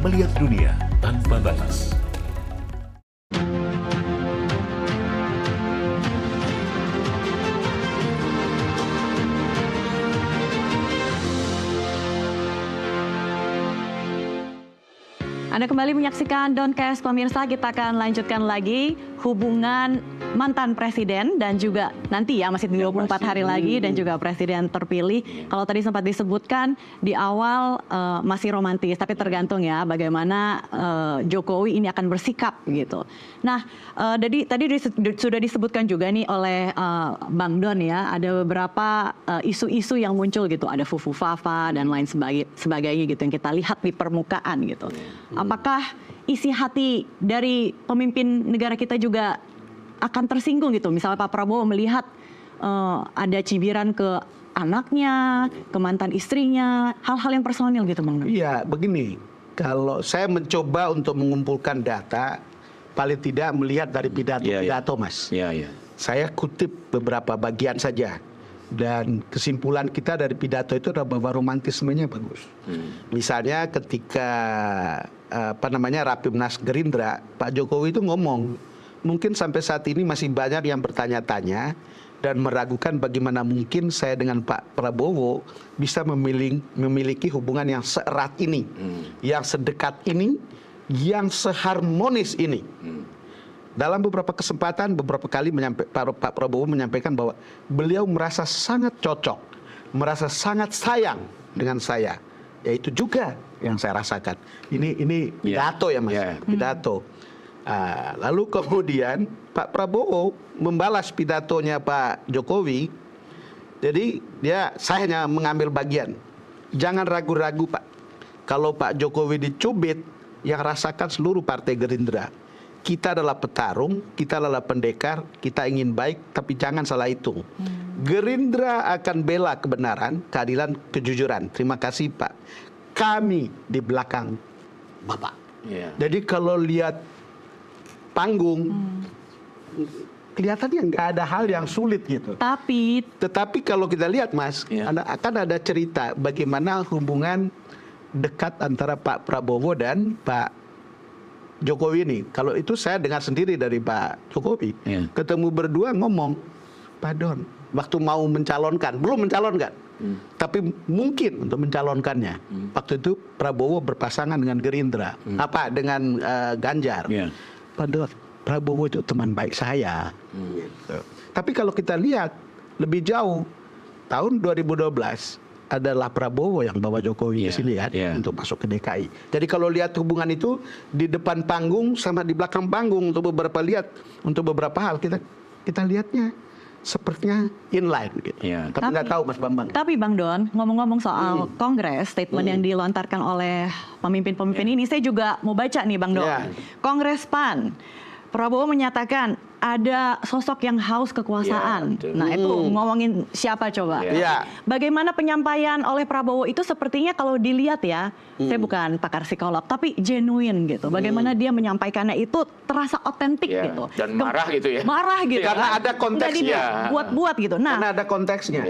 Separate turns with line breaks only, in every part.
melihat dunia tanpa batas.
Anda kembali menyaksikan Doncast, pemirsa. Kita akan lanjutkan lagi hubungan mantan presiden dan juga nanti ya masih 24 hari lagi dan juga presiden terpilih. Kalau tadi sempat disebutkan di awal masih romantis, tapi tergantung ya bagaimana Jokowi ini akan bersikap gitu. Nah, tadi sudah disebutkan juga nih oleh Bang Don ya, ada beberapa isu-isu yang muncul gitu, ada Fufu Fafa dan lain sebagainya gitu yang kita lihat di permukaan gitu. Apakah isi hati dari pemimpin negara kita juga akan tersinggung gitu? Misalnya Pak Prabowo melihat ada cibiran ke anaknya, ke mantan istrinya, hal-hal yang personil gitu Bang.
Iya, begini. Kalau saya mencoba untuk mengumpulkan data, paling tidak melihat dari pidato-pidato, Mas.
Iya.
Saya kutip beberapa bagian saja. Dan kesimpulan kita dari pidato itu adalah bahwa romantismenya bagus. Misalnya ketika Rapimnas Gerindra, Pak Jokowi itu ngomong, mungkin sampai saat ini masih banyak yang bertanya-tanya dan meragukan bagaimana mungkin saya dengan Pak Prabowo bisa memiliki hubungan yang seerat ini, yang sedekat ini, yang seharmonis ini. Dalam beberapa kesempatan, beberapa kali Pak Prabowo menyampaikan bahwa beliau merasa sangat cocok, merasa sangat sayang dengan saya. Ya itu juga yang saya rasakan. Ini pidato ya Mas, pidato. Lalu kemudian Pak Prabowo membalas pidatonya Pak Jokowi. Jadi saya hanya mengambil bagian. Jangan ragu-ragu Pak. Kalau Pak Jokowi dicubit, yang rasakan seluruh partai Gerindra. Kita adalah petarung, kita adalah pendekar, kita ingin baik, tapi jangan salah hitung. Gerindra akan bela kebenaran, keadilan, kejujuran. Terima kasih Pak. Kami di belakang Bapak. Jadi kalau lihat panggung, kelihatannya nggak ada hal yang sulit gitu. Tetapi kalau kita lihat Mas, akan ada cerita bagaimana hubungan dekat antara Pak Prabowo dan Pak Jokowi ini. Kalau itu saya dengar sendiri dari Pak Jokowi. Ketemu berdua ngomong, Pak Don, waktu mau mencalonkan, belum mencalonkan, tapi mungkin untuk mencalonkannya. Waktu itu Prabowo berpasangan dengan Gerindra, dengan Ganjar. Pak Don, Prabowo itu teman baik saya. Gitu. Tapi kalau kita lihat lebih jauh, tahun 2012 adalah Prabowo yang bawa Jokowi ke sini kan untuk masuk ke DKI. Jadi kalau lihat hubungan itu di depan panggung sama di belakang panggung untuk beberapa hal kita lihatnya sepertinya inline gitu. Tapi nggak tahu Mas Bambang.
Tapi Bang Don, ngomong-ngomong soal Kongres, statement yang dilontarkan oleh pemimpin-pemimpin ini, saya juga mau baca nih Bang Don. Kongres PAN, Prabowo menyatakan ada sosok yang haus kekuasaan. Nah itu ngomongin siapa coba? Bagaimana penyampaian oleh Prabowo itu sepertinya kalau dilihat ya, saya bukan pakar psikolog, tapi genuine gitu. Bagaimana dia menyampaikannya itu terasa otentik gitu.
Dan marah gitu ya.
Marah gitu.
Karena ada konteksnya.
Buat-buat gitu. Nah,
karena ada konteksnya.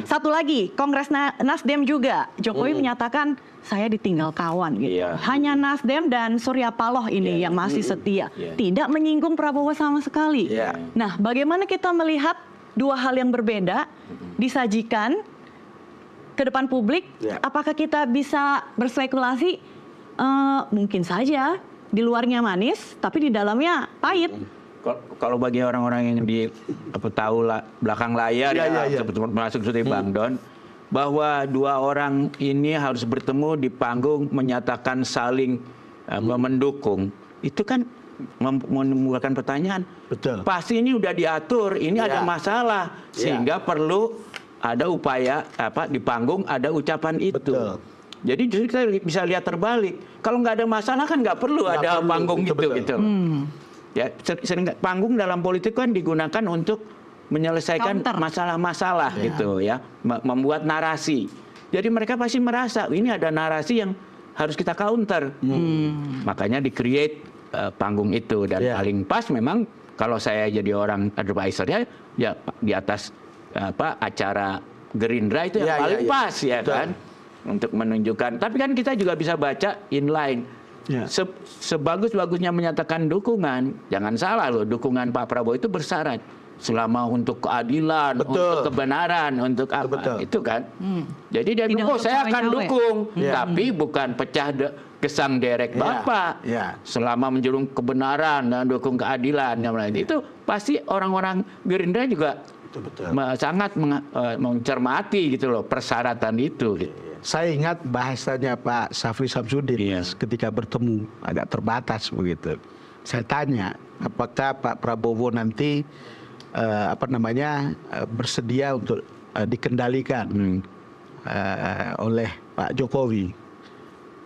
Satu lagi, Kongres Nasdem juga. Jokowi menyatakan saya ditinggal kawan gitu. Hanya Nasdem dan Surya Paloh ini yang masih setia. Tidak menyinggung Prabowo sama sekali. Nah, bagaimana kita melihat dua hal yang berbeda disajikan ke depan publik? Apakah kita bisa berspekulasi mungkin saja di luarnya manis, tapi di dalamnya pahit?
Kalau bagi orang-orang yang tahu belakang layar masuk seperti Bang Don, bahwa dua orang ini harus bertemu di panggung menyatakan saling mendukung, itu kan menimbulkan pertanyaan. Pasti ini udah diatur, ini ada masalah, sehingga perlu ada upaya di panggung ada ucapan itu. Jadi justru kita bisa lihat terbalik. Kalau nggak ada masalah kan nggak perlu ada panggung gitu. Ya, sering panggung dalam politik kan digunakan untuk menyelesaikan masalah-masalah gitu ya, membuat narasi. Jadi mereka pasti merasa ini ada narasi yang harus kita counter. Makanya di-create panggung itu dan paling pas memang kalau saya jadi orang advisor-nya ya di atas acara Gerindra itu yang paling pas ya kan. untuk menunjukkan. Tapi kan kita juga bisa baca inline.
Ya.
Sebagus-bagusnya menyatakan dukungan, jangan salah loh, dukungan Pak Prabowo itu bersyarat selama untuk keadilan,
Betul.
untuk kebenaran, untuk apa,
Betul.
itu kan. Jadi dia
Tidak
bilang, oh
untuk
saya akan
cawe-cawe.
dukung,
Ya.
tapi bukan pecah gesang derek
Ya.
Bapak.
Ya.
Selama menjurung kebenaran dan dukung keadilan, yang lain itu pasti orang-orang Gerindra juga
Betul.
sangat mencermati gitu loh persyaratan itu. Gitu.
Saya ingat bahasanya Pak Syafri Samsudin
Iya.
ketika bertemu agak terbatas begitu. Saya tanya, apakah Pak Prabowo nanti bersedia untuk dikendalikan oleh Pak Jokowi?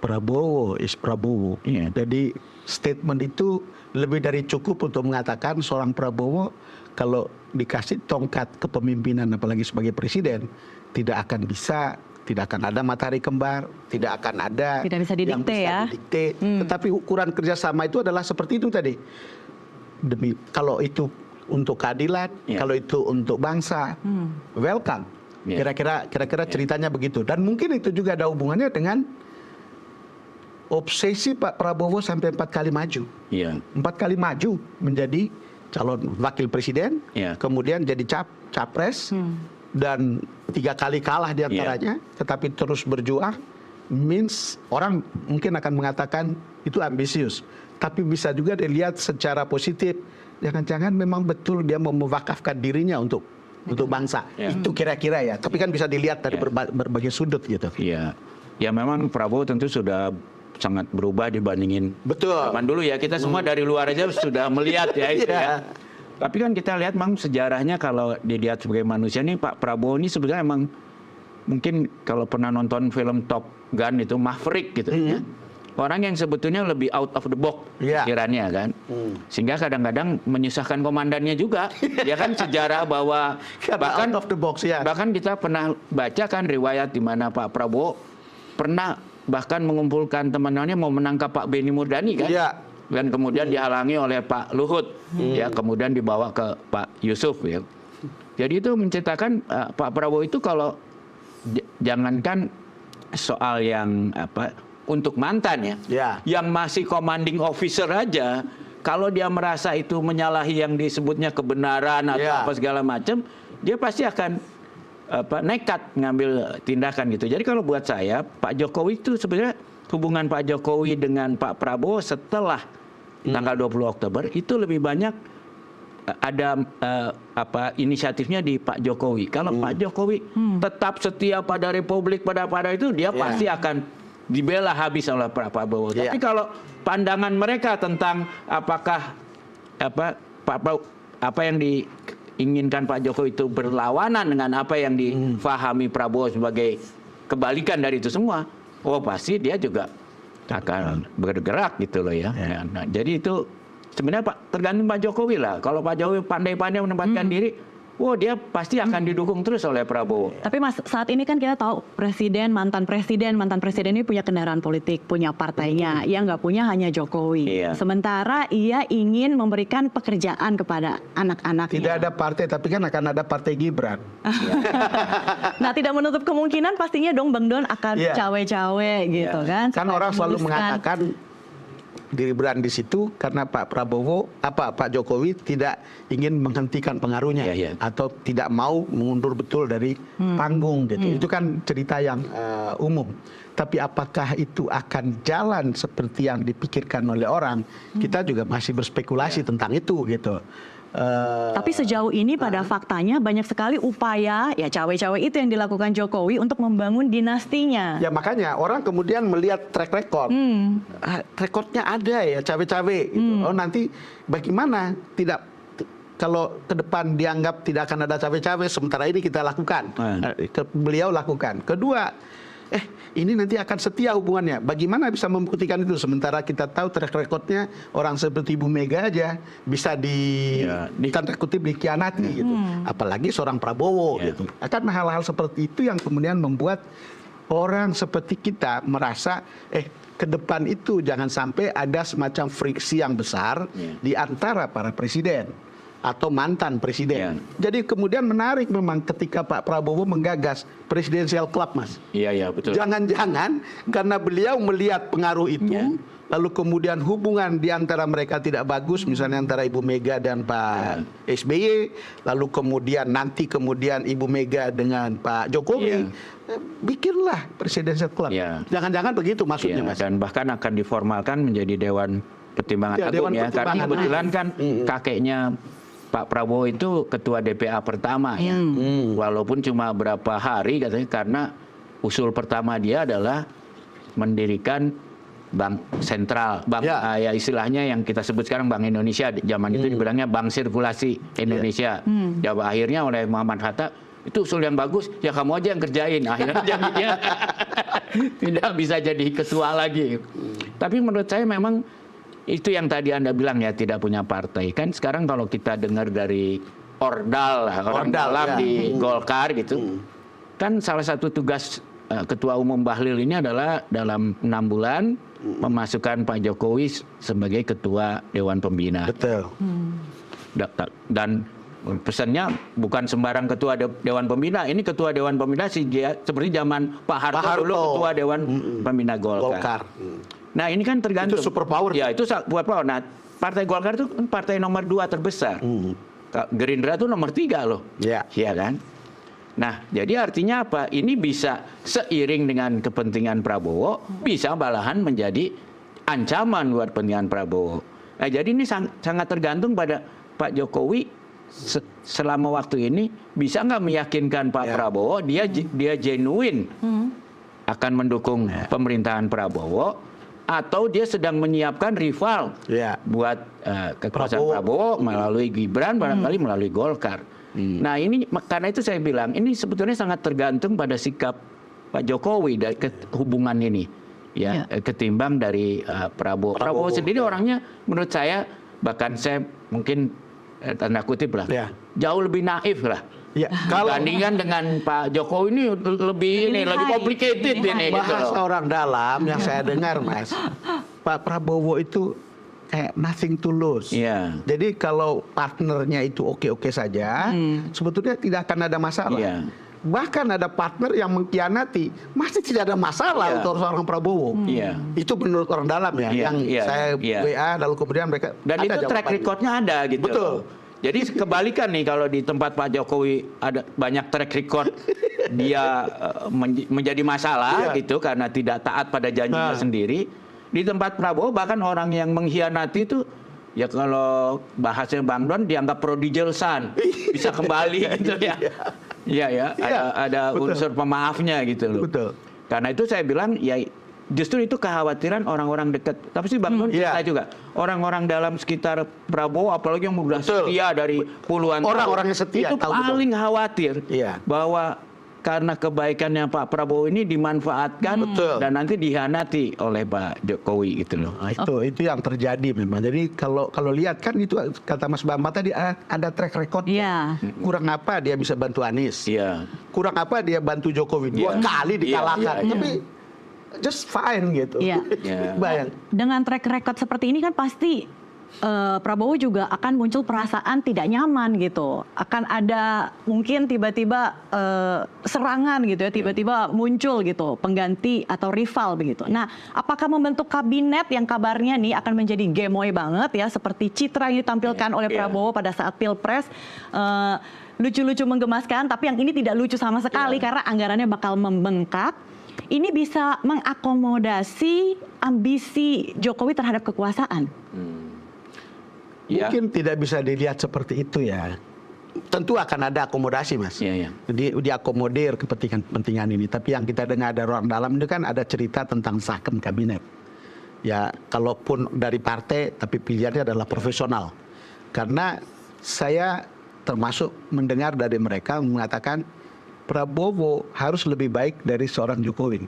Prabowo is Prabowo.
Iya.
Jadi statement itu lebih dari cukup untuk mengatakan seorang Prabowo kalau dikasih tongkat kepemimpinan apalagi sebagai presiden tidak akan ada matahari kembar, tidak akan ada
Tidak bisa
yang
didikte
bisa
ya.
didikte. Tetapi ukuran kerjasama itu adalah seperti itu tadi. Kalau itu untuk keadilan,
Ya.
kalau itu untuk bangsa, welcome.
Ya.
Kira-kira ceritanya begitu. Dan mungkin itu juga ada hubungannya dengan obsesi Pak Prabowo sampai 4 kali maju.
Iya.
4 kali maju menjadi calon wakil presiden,
Ya.
kemudian jadi capres, dan 3 kali kalah diantaranya, tetapi terus berjuang, means orang mungkin akan mengatakan itu ambisius. Tapi bisa juga dilihat secara positif, jangan-jangan memang betul dia mau mewakafkan dirinya untuk bangsa.
Ya.
Itu kira-kira ya. Tapi kan bisa dilihat dari
Ya.
berbagai sudut gitu.
Iya. Ya memang Prabowo tentu sudah sangat berubah dibandingin
Betul.
zaman dulu ya. Kita semua dari luar aja sudah melihat ya itu ya.
Iya.
Tapi kan kita lihat memang sejarahnya kalau dilihat sebagai manusia nih Pak Prabowo ini sebenarnya emang mungkin kalau pernah nonton film Top Gun itu Maverick gitu ya. Orang yang sebetulnya lebih out of the box
Iya.
pikirannya kan. Sehingga kadang-kadang menyusahkan komandannya juga. Ya kan sejarah bahwa bahkan
out of the box ya.
bahkan kita pernah baca kan riwayat di mana Pak Prabowo pernah bahkan mengumpulkan teman-temannya mau menangkap Pak Benny Murdani kan.
Iya.
Dan kemudian dihalangi oleh Pak Luhut, ya kemudian dibawa ke Pak Yusuf, ya. Jadi itu menceritakan Pak Prabowo itu kalau jangankan soal yang untuk mantan ya,
Ya.
yang masih commanding officer aja, kalau dia merasa itu menyalahi yang disebutnya kebenaran atau
Ya.
apa segala macam, dia pasti akan nekat ngambil tindakan gitu. Jadi kalau buat saya Pak Jokowi itu sebenarnya hubungan Pak Jokowi dengan Pak Prabowo setelah tanggal 20 Oktober itu lebih banyak ada inisiatifnya di Pak Jokowi. Kalau Pak Jokowi tetap setia pada Republik pada itu dia pasti akan dibela habis oleh Pak Prabowo.
Yeah.
Tapi kalau pandangan mereka tentang apakah apa yang diinginkan Pak Jokowi itu berlawanan dengan apa yang difahami Prabowo sebagai kebalikan dari itu semua, pasti dia juga akan bergerak gitu loh ya. Nah, jadi itu sebenarnya tergantung Pak Jokowi lah. Kalau Pak Jokowi pandai-pandai menempatkan diri, dia pasti akan didukung terus oleh Prabowo.
Tapi Mas, saat ini kan kita tahu mantan presiden ini punya kendaraan politik, punya partainya. Yang nggak punya hanya Jokowi.
Iya.
Sementara ia ingin memberikan pekerjaan kepada anak-anaknya.
Tidak ada partai, tapi kan akan ada partai Gibran.
Nah, tidak menutup kemungkinan pastinya dong Bang Don akan
Iya.
cawe-cawe gitu kan.
Kan
supaya
orang selalu
memuluskan.
mengatakan Gibran di situ karena Pak Jokowi tidak ingin menghentikan pengaruhnya
Ya, ya.
atau tidak mau mengundur betul dari panggung gitu. Itu kan cerita yang umum. Tapi apakah itu akan jalan seperti yang dipikirkan oleh orang? Kita juga masih berspekulasi tentang itu gitu.
Tapi sejauh ini pada faktanya banyak sekali upaya ya cawe-cawe itu yang dilakukan Jokowi untuk membangun dinastinya.
Ya makanya orang kemudian melihat track record. Rekodnya ada ya cawe-cawe gitu. Oh nanti bagaimana kalau ke depan dianggap tidak akan ada cawe-cawe sementara ini kita lakukan. Beliau lakukan. Kedua, ini nanti akan setia hubungannya. Bagaimana bisa membuktikan itu sementara kita tahu track recordnya orang seperti Bu Mega aja bisa tanda kutip dikhianati gitu. Apalagi seorang Prabowo gitu. Akan hal-hal seperti itu yang kemudian membuat orang seperti kita merasa ke depan itu jangan sampai ada semacam friksi yang besar di antara para presiden. atau mantan presiden. Jadi kemudian menarik memang ketika Pak Prabowo menggagas Presidential Club, Mas.
Iya, betul.
Jangan-jangan karena beliau melihat pengaruh itu, lalu kemudian hubungan di antara mereka tidak bagus, misalnya antara Ibu Mega dan Pak SBY, lalu kemudian Ibu Mega dengan Pak Jokowi, bikinlah Presidential Club. Jangan-jangan begitu maksudnya, Mas.
Dan bahkan akan diformalkan menjadi Dewan Pertimbangan Agung
Dewan
ya, karena
Pertimbangan
kebetulan kan kakeknya Pak Prabowo itu ketua DPA pertama ya, walaupun cuma berapa hari katanya, karena usul pertama dia adalah mendirikan bank sentral, ya istilahnya yang kita sebut sekarang Bank Indonesia, zaman itu dibilangnya Bank Sirkulasi Indonesia. Ya, akhirnya oleh Muhammad Hatta, itu usul yang bagus, ya kamu aja yang kerjain. Akhirnya jadinya tidak bisa jadi ketua lagi. Tapi menurut saya memang itu yang tadi Anda bilang ya, tidak punya partai. Kan sekarang kalau kita dengar dari Ordal, orang dalam di Golkar gitu, kan salah satu tugas Ketua Umum Bahlil ini adalah dalam 6 bulan memasukkan Pak Jokowi sebagai Ketua Dewan Pembina.
Betul.
Dan pesannya bukan sembarang Ketua Dewan Pembina, ini Ketua Dewan Pembina seperti zaman Pak Harto dulu Ketua Dewan Pembina Golkar. Nah ini kan tergantung.
Itu super power.
Ya itu super power. Nah Partai Golkar itu partai nomor 2 terbesar. Gerindra itu nomor 3 loh. Iya kan. Nah jadi artinya apa? Ini bisa seiring dengan kepentingan Prabowo, bisa malahan menjadi ancaman buat kepentingan Prabowo. Nah jadi ini sangat tergantung pada Pak Jokowi selama waktu ini bisa nggak meyakinkan Pak Prabowo dia genuine akan mendukung pemerintahan Prabowo, atau dia sedang menyiapkan rival buat kekuasaan Prabowo melalui Gibran, barangkali melalui Golkar. Nah ini karena itu saya bilang ini sebetulnya sangat tergantung pada sikap Pak Jokowi dari hubungan ini ya, ketimbang dari Prabowo. Prabowo sendiri orangnya menurut saya, bahkan saya mungkin tanda kutip lah, jauh lebih naif lah. Bandingkan dengan Pak Jokowi ini lebih complicated ini.
Bahasa orang dalam yang saya dengar, Mas, Pak Prabowo itu kayak nothing to lose. Jadi kalau partnernya itu oke-oke saja, sebetulnya tidak akan ada masalah. Bahkan ada partner yang mengkhianati, masih tidak ada masalah untuk seorang Prabowo. Itu menurut orang dalam ya, yang saya WA, lalu kemudian mereka
dan itu track recordnya ada gitu. Betul. Jadi kebalikan nih, kalau di tempat Pak Jokowi ada banyak track record dia menjadi masalah gitu karena tidak taat pada janjinya sendiri. Di tempat Prabowo bahkan orang yang mengkhianati itu ya, kalau bahasanya Bang Don, dianggap prodigal son, bisa kembali gitu ya. Ada unsur pemaafnya gitu loh. Betul. Karena itu saya bilang ya, justru itu kekhawatiran orang-orang dekat. Tapi sih Bang Don cerita juga, orang-orang dalam sekitar Prabowo, apalagi yang sudah setia dari puluhan tahun,
orang-orang yang setia
itu paling khawatir bahwa karena kebaikannya Pak Prabowo ini dimanfaatkan dan nanti dihianati oleh Pak Jokowi gitu loh.
Nah, itu yang terjadi memang. Jadi kalau lihat kan itu kata Mas Bambang tadi ada track record. Kurang apa dia bisa bantu Anies? Kurang apa dia bantu Jokowi? 2 kali dikalahkan. Tapi just fine gitu. Bayang.
Dengan track record seperti ini kan pasti Prabowo juga akan muncul perasaan tidak nyaman gitu. Akan ada mungkin tiba-tiba serangan gitu ya, tiba-tiba muncul gitu pengganti atau rival begitu. Nah, apakah membentuk kabinet yang kabarnya nih akan menjadi gemoy banget ya, seperti citra yang ditampilkan oleh Prabowo pada saat Pilpres, lucu-lucu menggemaskan, tapi yang ini tidak lucu sama sekali karena anggarannya bakal membengkak. Ini bisa mengakomodasi ambisi Jokowi terhadap kekuasaan.
Mungkin tidak bisa dilihat seperti itu ya. Tentu akan ada akomodasi, Mas. Jadi diakomodir kepentingan ini. Tapi yang kita dengar dari orang dalam itu kan ada cerita tentang sakem kabinet. Ya, kalaupun dari partai, tapi pilihannya adalah profesional. Karena saya termasuk mendengar dari mereka mengatakan Prabowo harus lebih baik dari seorang Jokowi.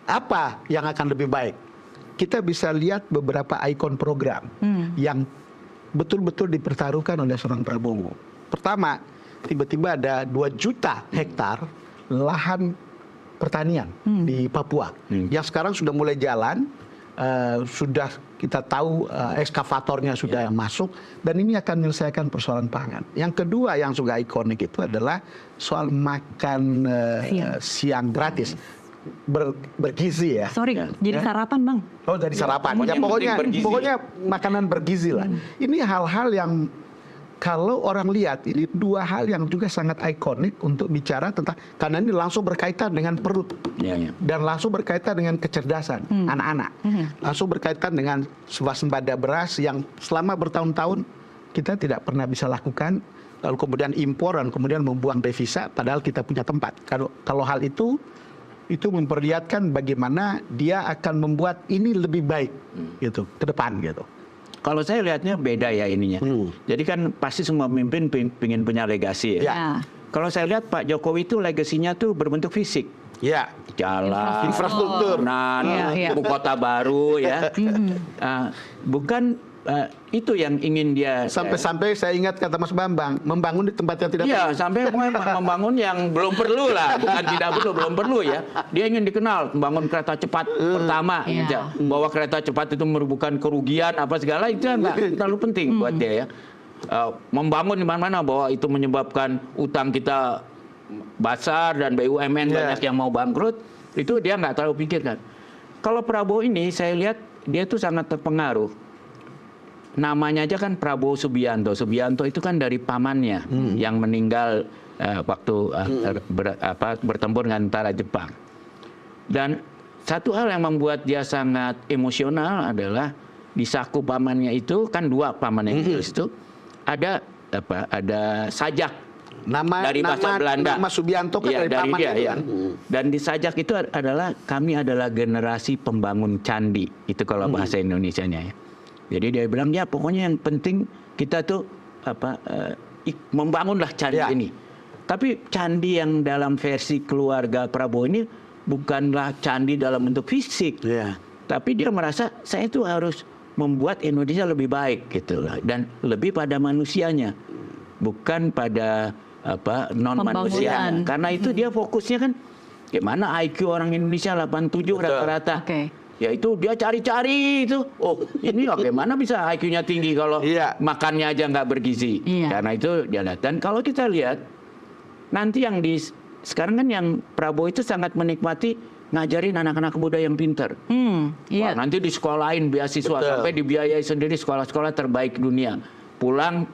Apa yang akan lebih baik? Kita bisa lihat beberapa ikon program yang betul-betul dipertaruhkan oleh seorang Prabowo. Pertama, tiba-tiba ada 2 juta hektar lahan pertanian di Papua yang sekarang sudah mulai jalan sudah kita tahu ekskavatornya sudah masuk, dan ini akan menyelesaikan persoalan pangan. Yang kedua yang juga ikonik itu adalah soal makan siang gratis. Bergizi ya.
Sorry, jadi sarapan Bang.
Oh, dari sarapan. Ya,
bergizi.
pokoknya makanan bergizi lah. Ini hal-hal yang kalau orang lihat, ini dua hal yang juga sangat ikonik untuk bicara tentang, karena ini langsung berkaitan dengan perut. Dan langsung berkaitan dengan kecerdasan anak-anak. Langsung berkaitan dengan swasembada beras yang selama bertahun-tahun kita tidak pernah bisa lakukan. Lalu kemudian impor dan kemudian membuang devisa, padahal kita punya tempat. Kalau hal itu memperlihatkan bagaimana dia akan membuat ini lebih baik gitu ke depan gitu.
Kalau saya lihatnya beda ya ininya. Jadi kan pasti semua pemimpin ingin punya legasi ya.
Ya.
Kalau saya lihat Pak Jokowi itu legasinya tuh berbentuk fisik.
Ya.
Jalan,
Infrastruktur.
ibu kota baru ya. Bukan itu yang ingin dia.
Sampai-sampai saya ingat kata Mas Bambang, membangun di tempat yang tidak
Iya,
perlu.
sampai membangun yang belum perlu lah, bukan tidak perlu, belum perlu ya. Dia ingin dikenal, membangun kereta cepat pertama, ya. Bahwa kereta cepat itu merupakan kerugian apa segala itu nggak terlalu penting buat dia ya. Membangun di mana-mana bahwa itu menyebabkan utang kita besar dan BUMN banyak yang mau bangkrut, itu dia nggak terlalu pikirkan. Kalau Prabowo ini saya lihat dia tuh sangat terpengaruh. Namanya aja kan Prabowo Subianto. Subianto itu kan dari pamannya yang meninggal waktu bertempur dengan tentara Jepang. Dan satu hal yang membuat dia sangat emosional adalah di saku pamannya itu kan dua pamannya itu ada sajak dari bahasa Belanda.
Nama Subianto kan
ya,
dari paman
dia,
itu
ya.
kan.
Dan di sajak itu adalah kami adalah generasi pembangun candi. Itu kalau bahasa Indonesianya ya. Jadi dia bilang ya pokoknya yang penting kita tuh membangunlah candi ini. Tapi candi yang dalam versi keluarga Prabowo ini bukanlah candi dalam bentuk fisik. Tapi dia merasa saya itu harus membuat Indonesia lebih baik gitu lah, dan lebih pada manusianya, bukan pada non manusia. Karena itu dia fokusnya kan gimana IQ orang Indonesia 87 rata-rata. Ya itu dia cari-cari itu. Oh ini bagaimana bisa IQ-nya tinggi kalau makannya aja nggak bergizi. Karena itu dia lihat. Dan kalau kita lihat nanti yang sekarang kan yang Prabowo itu sangat menikmati ngajarin anak-anak muda yang pintar. Wah, nanti di sekolahin beasiswa sampai dibiayai sendiri sekolah-sekolah terbaik dunia. Pulang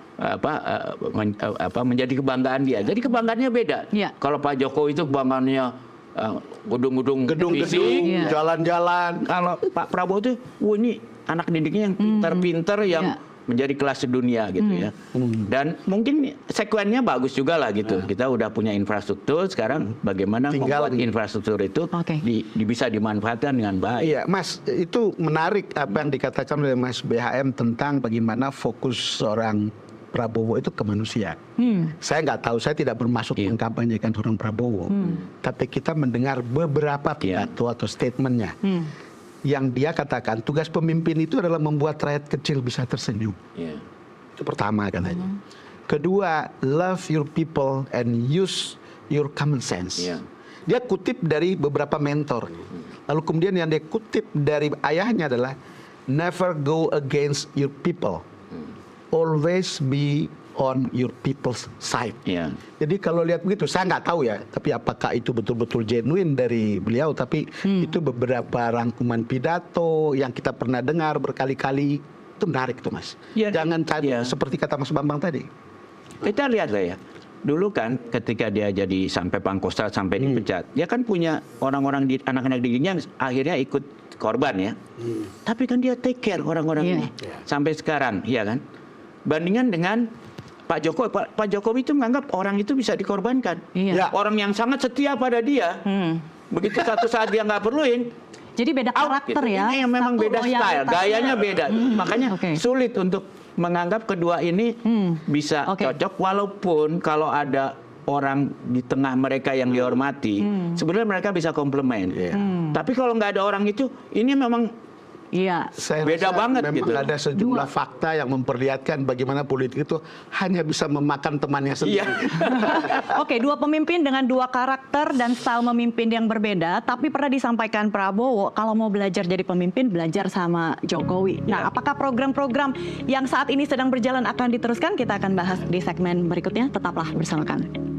menjadi kebanggaan dia. Jadi kebanggaannya beda. Kalau Pak Jokowi itu kebanggaannya gedung-gedung, jalan-jalan. Kalau Pak Prabowo itu, ini anak didiknya yang pintar-pintar yang menjadi kelas dunia gitu ya. Dan mungkin sekuennya bagus juga lah gitu. Kita udah punya infrastruktur, sekarang bagaimana membuat infrastruktur itu bisa dimanfaatkan dengan baik.
Iya, Mas, itu menarik apa yang dikatakan oleh Mas BHM tentang bagaimana fokus seorang Prabowo itu kemanusiaan. Saya nggak tahu, saya tidak bermaksud mengkampanyekan seorang Prabowo, tapi kita mendengar beberapa pidato atau statementnya yang dia katakan tugas pemimpin itu adalah membuat rakyat kecil bisa tersenyum. Itu pertama katanya. Kedua, love your people and use your common sense. Dia kutip dari beberapa mentor. Lalu kemudian yang dia kutip dari ayahnya adalah never go against your people. Always be on your people's side. Jadi kalau lihat begitu, saya nggak tahu ya, tapi apakah itu betul-betul genuine dari beliau, tapi itu beberapa rangkuman pidato yang kita pernah dengar berkali-kali, itu menarik tuh Mas. Jangan seperti kata Mas Bambang tadi.
Kita lihat lah ya, dulu kan ketika dia jadi sampai Pangkostrat sampai dipecat, dia kan punya orang-orang anak-anak didiknya akhirnya ikut korban ya. Tapi kan dia take care orang-orang ini sampai sekarang, ya kan? Bandingan dengan Pak Jokowi. Pak Jokowi itu menganggap orang itu bisa dikorbankan. Orang yang sangat setia pada dia. Begitu satu saat dia nggak perluin.
Jadi beda karakter gitu. Ya.
Ini memang beda style, gayanya beda. Makanya sulit untuk menganggap kedua ini bisa cocok. Walaupun kalau ada orang di tengah mereka yang dihormati, sebenarnya mereka bisa komplement. Tapi kalau nggak ada orang itu, ini memang
Iya.
Saya
Beda
rasa
banget
memang
gitu.
ada sejumlah fakta yang memperlihatkan bagaimana politik itu hanya bisa memakan temannya sendiri.
Iya.
Oke, dua pemimpin dengan dua karakter dan style memimpin yang berbeda, tapi pernah disampaikan Prabowo kalau mau belajar jadi pemimpin, belajar sama Jokowi. Nah, apakah program-program yang saat ini sedang berjalan akan diteruskan? Kita akan bahas di segmen berikutnya. Tetaplah bersama kami.